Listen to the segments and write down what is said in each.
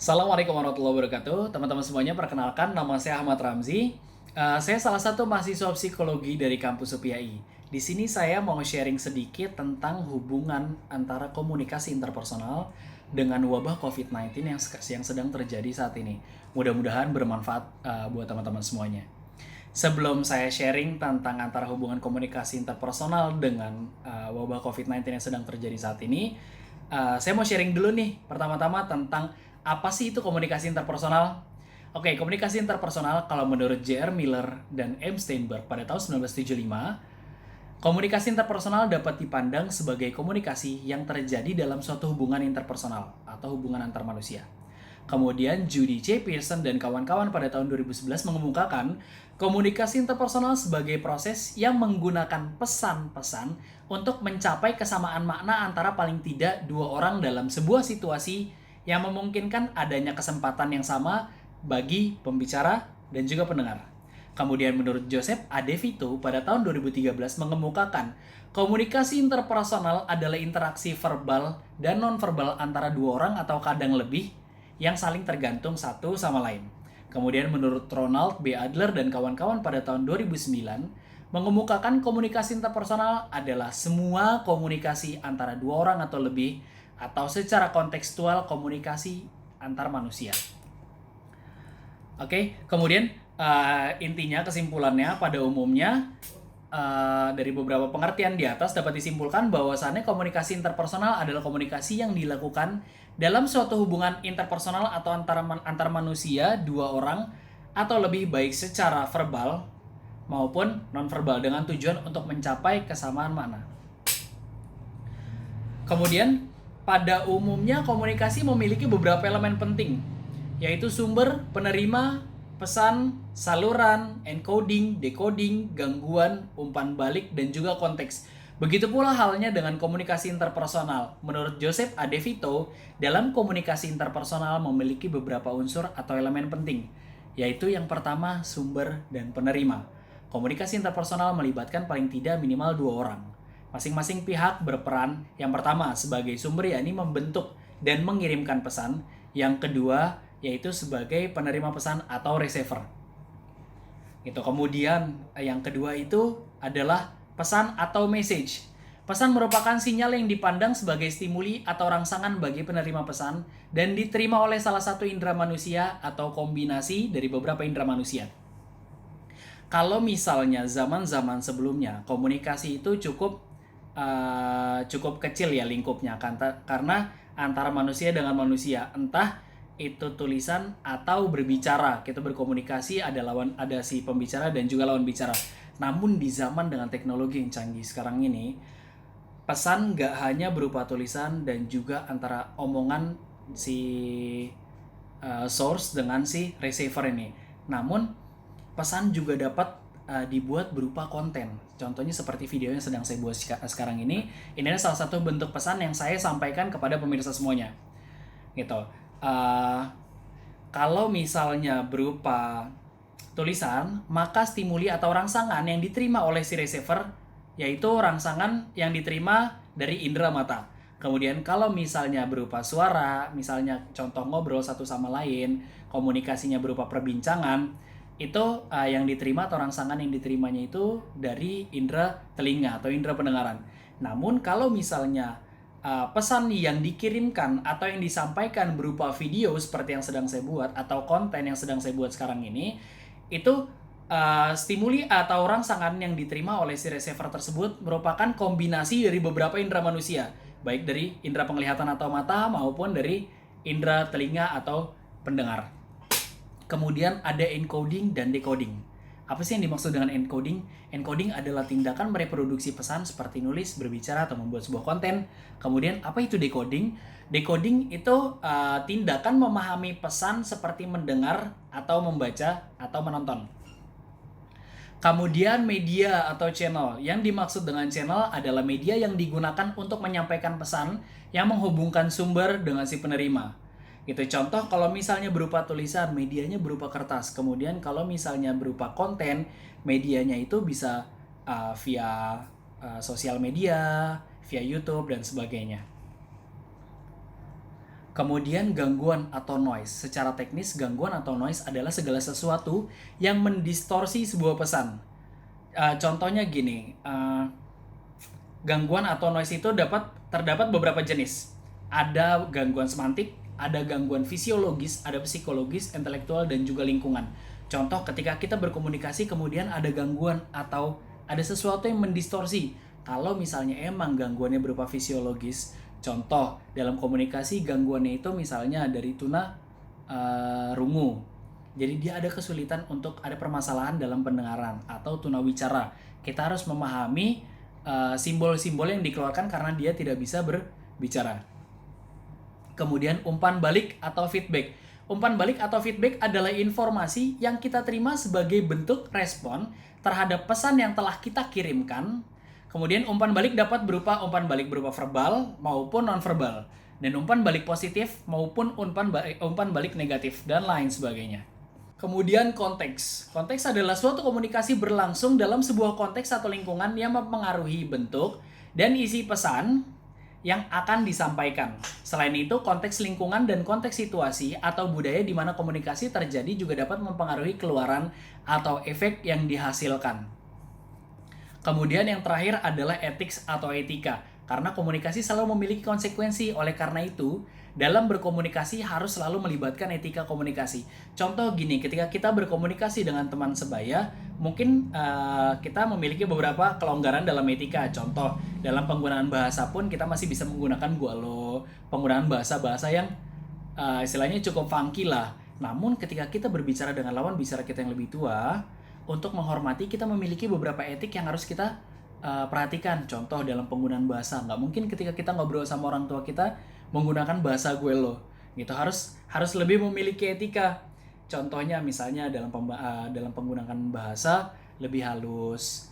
Assalamualaikum warahmatullahi wabarakatuh. Teman-teman semuanya, perkenalkan nama saya Ahmad Ramzi. Saya salah satu mahasiswa psikologi dari kampus UPI. Di sini saya mau sharing sedikit tentang hubungan antara komunikasi interpersonal dengan wabah COVID-19 yang sedang terjadi saat ini. Mudah-mudahan bermanfaat buat teman-teman semuanya. Sebelum saya sharing tentang antara hubungan komunikasi interpersonal dengan wabah COVID-19 yang sedang terjadi saat ini, saya mau sharing dulu nih, pertama-tama tentang apa sih itu komunikasi interpersonal? Oke, komunikasi interpersonal kalau menurut J.R. Miller dan M. Steinberg pada tahun 1975, komunikasi interpersonal dapat dipandang sebagai komunikasi yang terjadi dalam suatu hubungan interpersonal atau hubungan antar manusia. Kemudian Judy C. Pearson dan kawan-kawan pada tahun 2011 mengemukakan komunikasi interpersonal sebagai proses yang menggunakan pesan-pesan untuk mencapai kesamaan makna antara paling tidak dua orang dalam sebuah situasi yang memungkinkan adanya kesempatan yang sama bagi pembicara dan juga pendengar. Kemudian menurut Joseph A. DeVito pada tahun 2013 mengemukakan komunikasi interpersonal adalah interaksi verbal dan nonverbal antara dua orang atau kadang lebih yang saling tergantung satu sama lain. Kemudian menurut Ronald B. Adler dan kawan-kawan pada tahun 2009 mengemukakan komunikasi interpersonal adalah semua komunikasi antara dua orang atau lebih atau secara kontekstual komunikasi antar manusia. Oke, kemudian intinya kesimpulannya pada umumnya dari beberapa pengertian di atas dapat disimpulkan bahwasannya komunikasi interpersonal adalah komunikasi yang dilakukan dalam suatu hubungan interpersonal atau antar manusia dua orang atau lebih, baik secara verbal maupun nonverbal, dengan tujuan untuk mencapai kesamaan makna. Kemudian pada umumnya komunikasi memiliki beberapa elemen penting, yaitu sumber, penerima, pesan, saluran, encoding, decoding, gangguan, umpan balik, dan juga konteks. Begitu pula halnya dengan komunikasi interpersonal. Menurut Joseph A. DeVito, dalam komunikasi interpersonal memiliki beberapa unsur atau elemen penting, yaitu yang pertama sumber dan penerima. Komunikasi interpersonal melibatkan paling tidak minimal dua orang. Masing-masing pihak berperan, yang pertama sebagai sumber yakni membentuk dan mengirimkan pesan, yang kedua yaitu sebagai penerima pesan atau receiver. Gitu. Kemudian yang kedua itu adalah pesan atau message. Pesan merupakan sinyal yang dipandang sebagai stimuli atau rangsangan bagi penerima pesan dan diterima oleh salah satu indera manusia atau kombinasi dari beberapa indera manusia. Kalau misalnya zaman-zaman sebelumnya komunikasi itu cukup kecil ya lingkupnya, karena antara manusia dengan manusia, entah itu tulisan atau berbicara, kita berkomunikasi, ada si pembicara dan juga lawan bicara. Namun di zaman dengan teknologi yang canggih sekarang ini, pesan gak hanya berupa tulisan dan juga antara omongan si source dengan si receiver ini, namun pesan juga dapat dibuat berupa konten. Contohnya seperti video yang sedang saya buat sekarang ini. Ini adalah salah satu bentuk pesan yang saya sampaikan kepada pemirsa semuanya. Gitu. Kalau misalnya berupa tulisan, maka stimuli atau rangsangan yang diterima oleh si receiver yaitu rangsangan yang diterima dari indera mata. Kemudian kalau misalnya berupa suara, misalnya contoh ngobrol satu sama lain, komunikasinya berupa perbincangan, itu yang diterima atau rangsangan yang diterimanya itu dari indera telinga atau indera pendengaran. Namun kalau misalnya pesan yang dikirimkan atau yang disampaikan berupa video seperti yang sedang saya buat atau konten yang sedang saya buat sekarang ini, itu stimuli atau rangsangan yang diterima oleh si receiver tersebut merupakan kombinasi dari beberapa indera manusia, baik dari indera penglihatan atau mata maupun dari indera telinga atau pendengar. Kemudian ada encoding dan decoding. Apa sih yang dimaksud dengan encoding? Encoding adalah tindakan mereproduksi pesan seperti nulis, berbicara, atau membuat sebuah konten. Kemudian apa itu decoding? Decoding itu tindakan memahami pesan seperti mendengar atau membaca atau menonton. Kemudian media atau channel. Yang dimaksud dengan channel adalah media yang digunakan untuk menyampaikan pesan yang menghubungkan sumber dengan si penerima. Gitu. Contoh kalau misalnya berupa tulisan, medianya berupa kertas. Kemudian kalau misalnya berupa konten, medianya itu bisa via sosial media, via YouTube dan sebagainya. Kemudian gangguan atau noise. Secara teknis, gangguan atau noise adalah segala sesuatu yang mendistorsi sebuah pesan. Contohnya gini, gangguan atau noise itu terdapat beberapa jenis. Ada gangguan semantik, ada gangguan fisiologis, ada psikologis, intelektual, dan juga lingkungan. Contoh, ketika kita berkomunikasi kemudian ada gangguan atau ada sesuatu yang mendistorsi. Kalau misalnya emang gangguannya berupa fisiologis, contoh dalam komunikasi gangguannya itu misalnya dari tuna rungu. Jadi dia ada kesulitan untuk ada permasalahan dalam pendengaran atau tunawicara. Kita harus memahami simbol-simbol yang dikeluarkan karena dia tidak bisa berbicara. Kemudian umpan balik atau feedback. Umpan balik atau feedback adalah informasi yang kita terima sebagai bentuk respon terhadap pesan yang telah kita kirimkan. Kemudian umpan balik dapat berupa umpan balik berupa verbal maupun nonverbal, dan umpan balik positif maupun umpan balik negatif dan lain sebagainya. Kemudian konteks. Konteks adalah suatu komunikasi berlangsung dalam sebuah konteks atau lingkungan yang mempengaruhi bentuk dan isi pesan yang akan disampaikan. Selain itu, konteks lingkungan dan konteks situasi atau budaya di mana komunikasi terjadi juga dapat mempengaruhi keluaran atau efek yang dihasilkan. Kemudian yang terakhir adalah ethics atau etika. Karena komunikasi selalu memiliki konsekuensi, oleh karena itu, dalam berkomunikasi harus selalu melibatkan etika komunikasi. Contoh gini, ketika kita berkomunikasi dengan teman sebaya, mungkin kita memiliki beberapa kelonggaran dalam etika. Contoh, dalam penggunaan bahasa pun kita masih bisa menggunakan gua lo, penggunaan bahasa-bahasa yang istilahnya cukup funky lah. Namun ketika kita berbicara dengan lawan bicara kita yang lebih tua, untuk menghormati kita memiliki beberapa etik yang harus kita perhatikan. Contoh dalam penggunaan bahasa, nggak mungkin ketika kita ngobrol sama orang tua kita menggunakan bahasa gue lo, gitu. Harus lebih memiliki etika. Contohnya misalnya dalam penggunaan bahasa lebih halus,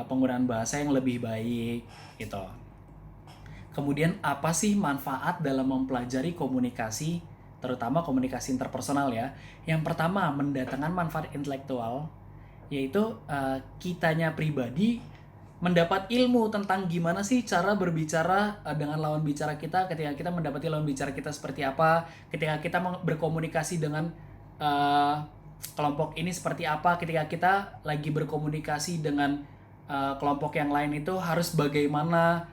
penggunaan bahasa yang lebih baik, gitu. Kemudian apa sih manfaat dalam mempelajari komunikasi, terutama komunikasi interpersonal ya? Yang pertama, mendatangkan manfaat intelektual, yaitu kitanya pribadi mendapat ilmu tentang gimana sih cara berbicara dengan lawan bicara kita, ketika kita mendapati lawan bicara kita seperti apa, ketika kita berkomunikasi dengan kelompok ini seperti apa, ketika kita lagi berkomunikasi dengan kelompok yang lain itu harus bagaimana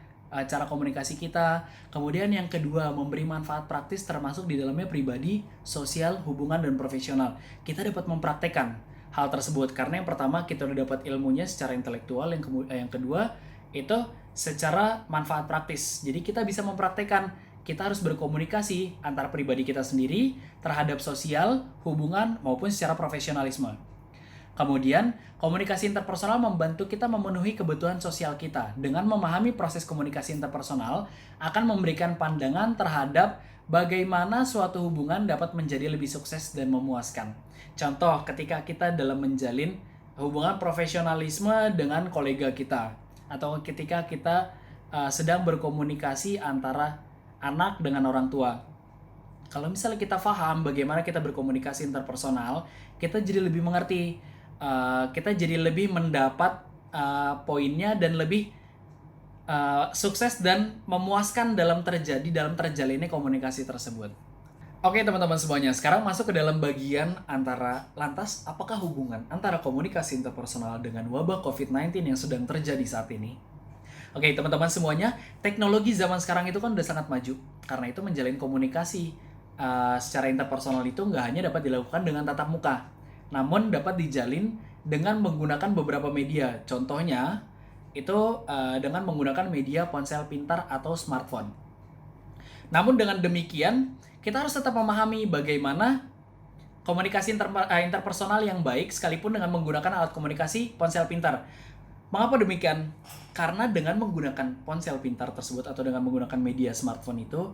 cara komunikasi kita. Kemudian yang kedua, memberi manfaat praktis termasuk di dalamnya pribadi, sosial, hubungan, dan profesional. Kita dapat mempraktekkan hal tersebut karena yang pertama kita udah dapat ilmunya secara intelektual, yang kedua itu secara manfaat praktis. Jadi kita bisa mempraktekkan, kita harus berkomunikasi antar pribadi kita sendiri terhadap sosial, hubungan, maupun secara profesionalisme. Kemudian, komunikasi interpersonal membantu kita memenuhi kebutuhan sosial kita. Dengan memahami proses komunikasi interpersonal akan memberikan pandangan terhadap bagaimana suatu hubungan dapat menjadi lebih sukses dan memuaskan. Contoh, ketika kita dalam menjalin hubungan profesionalisme dengan kolega kita, atau ketika kita sedang berkomunikasi antara anak dengan orang tua. Kalau misalnya kita paham bagaimana kita berkomunikasi interpersonal, kita jadi lebih mengerti, kita jadi lebih mendapat poinnya dan lebih sukses dan memuaskan dalam terjalinnya komunikasi tersebut. Oke teman-teman semuanya, sekarang masuk ke dalam bagian antara lantas apakah hubungan antara komunikasi interpersonal dengan wabah COVID-19 yang sedang terjadi saat ini. Oke teman-teman semuanya, teknologi zaman sekarang itu kan udah sangat maju. Karena itu menjalin komunikasi secara interpersonal itu nggak hanya dapat dilakukan dengan tatap muka, namun dapat dijalin dengan menggunakan beberapa media. Contohnya itu dengan menggunakan media ponsel pintar atau smartphone. Namun dengan demikian, kita harus tetap memahami bagaimana komunikasi interpersonal yang baik sekalipun dengan menggunakan alat komunikasi ponsel pintar. Mengapa demikian? Karena dengan menggunakan ponsel pintar tersebut atau dengan menggunakan media smartphone itu,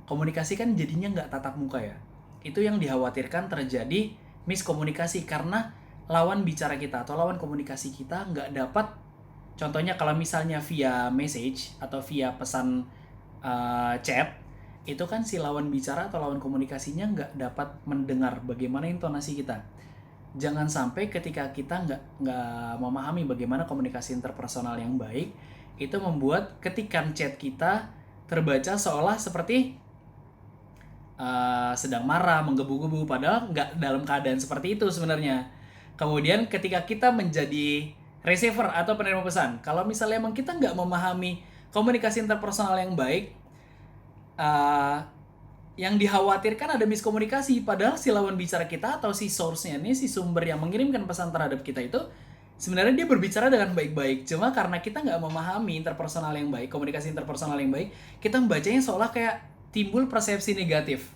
komunikasi kan jadinya nggak tatap muka ya. Itu yang dikhawatirkan terjadi miskomunikasi karena lawan bicara kita atau lawan komunikasi kita nggak dapat. Contohnya kalau misalnya via message atau via pesan chat, itu kan si lawan bicara atau lawan komunikasinya nggak dapat mendengar bagaimana intonasi kita. Jangan sampai ketika kita nggak memahami bagaimana komunikasi interpersonal yang baik, itu membuat ketikan chat kita terbaca seolah seperti sedang marah, menggebu-gebu, padahal nggak dalam keadaan seperti itu sebenarnya. Kemudian ketika kita menjadi receiver atau penerima pesan, kalau misalnya emang kita nggak memahami komunikasi interpersonal yang baik, uh, yang dikhawatirkan ada miskomunikasi, padahal si lawan bicara kita atau si source-nya ini, si sumber yang mengirimkan pesan terhadap kita itu sebenarnya dia berbicara dengan baik-baik, cuma karena kita nggak memahami interpersonal yang baik, komunikasi interpersonal yang baik, kita membacanya seolah kayak timbul persepsi negatif.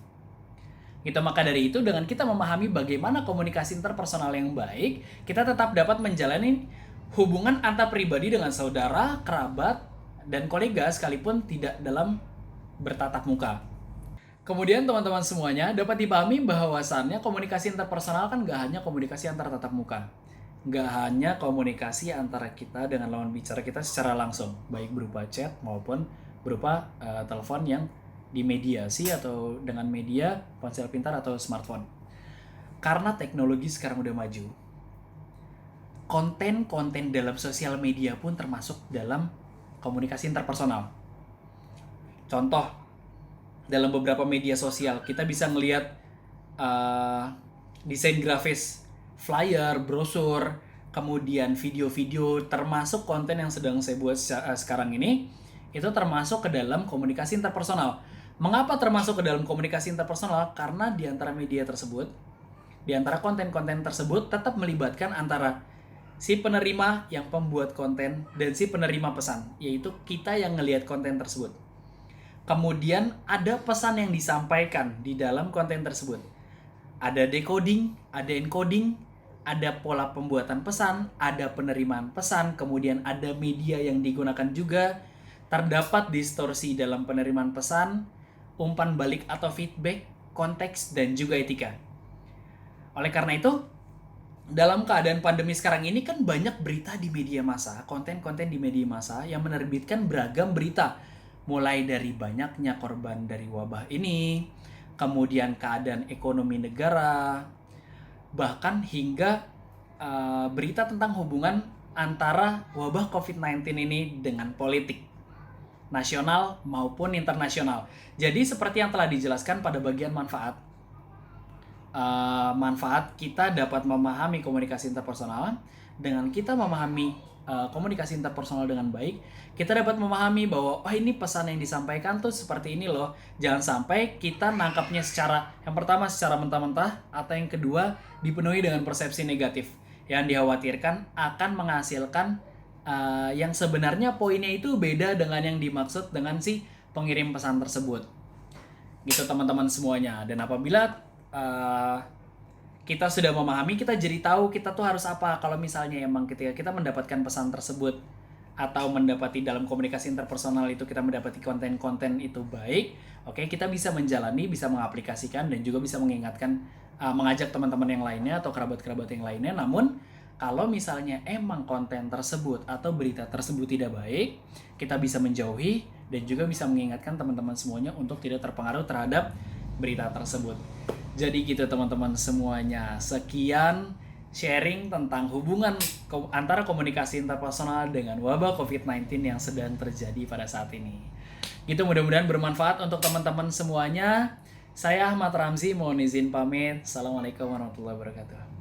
Gitu, maka dari itu dengan kita memahami bagaimana komunikasi interpersonal yang baik, kita tetap dapat menjalani hubungan antar pribadi dengan saudara, kerabat, dan kolega sekalipun tidak dalam bertatap muka. Kemudian teman-teman semuanya dapat dipahami bahwasannya komunikasi interpersonal kan gak hanya komunikasi antar tatap muka. Gak hanya komunikasi antara kita dengan lawan bicara kita secara langsung, baik berupa chat maupun berupa telepon yang dimediasi atau dengan media ponsel pintar atau smartphone. Karena teknologi sekarang udah maju, konten-konten dalam sosial media pun termasuk dalam komunikasi interpersonal. Contoh, dalam beberapa media sosial kita bisa ngelihat desain grafis, flyer, brosur, kemudian video-video, termasuk konten yang sedang saya buat sekarang ini, itu termasuk ke dalam komunikasi interpersonal. Mengapa termasuk ke dalam komunikasi interpersonal? Karena di antara media tersebut, di antara konten-konten tersebut tetap melibatkan antara si penerima yang pembuat konten dan si penerima pesan, yaitu kita yang ngelihat konten tersebut. Kemudian ada pesan yang disampaikan di dalam konten tersebut. Ada decoding, ada encoding, ada pola pembuatan pesan, ada penerimaan pesan, kemudian ada media yang digunakan juga, terdapat distorsi dalam penerimaan pesan, umpan balik atau feedback, konteks, dan juga etika. Oleh karena itu, dalam keadaan pandemi sekarang ini kan banyak berita di media massa, konten-konten di media massa yang menerbitkan beragam berita. Mulai dari banyaknya korban dari wabah ini, kemudian keadaan ekonomi negara, bahkan hingga berita tentang hubungan antara wabah COVID-19 ini dengan politik nasional maupun internasional. Jadi seperti yang telah dijelaskan pada bagian manfaat, manfaat kita dapat memahami komunikasi interpersonal. Dengan kita memahami komunikasi interpersonal dengan baik, kita dapat memahami bahwa ini pesan yang disampaikan tuh seperti ini loh. Jangan sampai kita nangkapnya secara, yang pertama secara mentah-mentah, atau yang kedua dipenuhi dengan persepsi negatif yang dikhawatirkan akan menghasilkan yang sebenarnya poinnya itu beda dengan yang dimaksud dengan si pengirim pesan tersebut. Gitu teman-teman semuanya. Dan apabila kita sudah memahami, kita jadi tahu kita tuh harus apa kalau misalnya emang ketika kita mendapatkan pesan tersebut atau mendapati dalam komunikasi interpersonal itu kita mendapati konten-konten itu baik, oke, kita bisa menjalani, bisa mengaplikasikan, dan juga bisa mengingatkan, mengajak teman-teman yang lainnya atau kerabat-kerabat yang lainnya. Namun kalau misalnya emang konten tersebut atau berita tersebut tidak baik, kita bisa menjauhi dan juga bisa mengingatkan teman-teman semuanya untuk tidak terpengaruh terhadap berita tersebut. Jadi gitu teman-teman semuanya. Sekian sharing tentang hubungan antara komunikasi interpersonal dengan wabah COVID-19 yang sedang terjadi pada saat ini. Gitu, mudah-mudahan bermanfaat untuk teman-teman semuanya. Saya Ahmad Ramzi, mohon izin pamit. Assalamualaikum warahmatullahi wabarakatuh.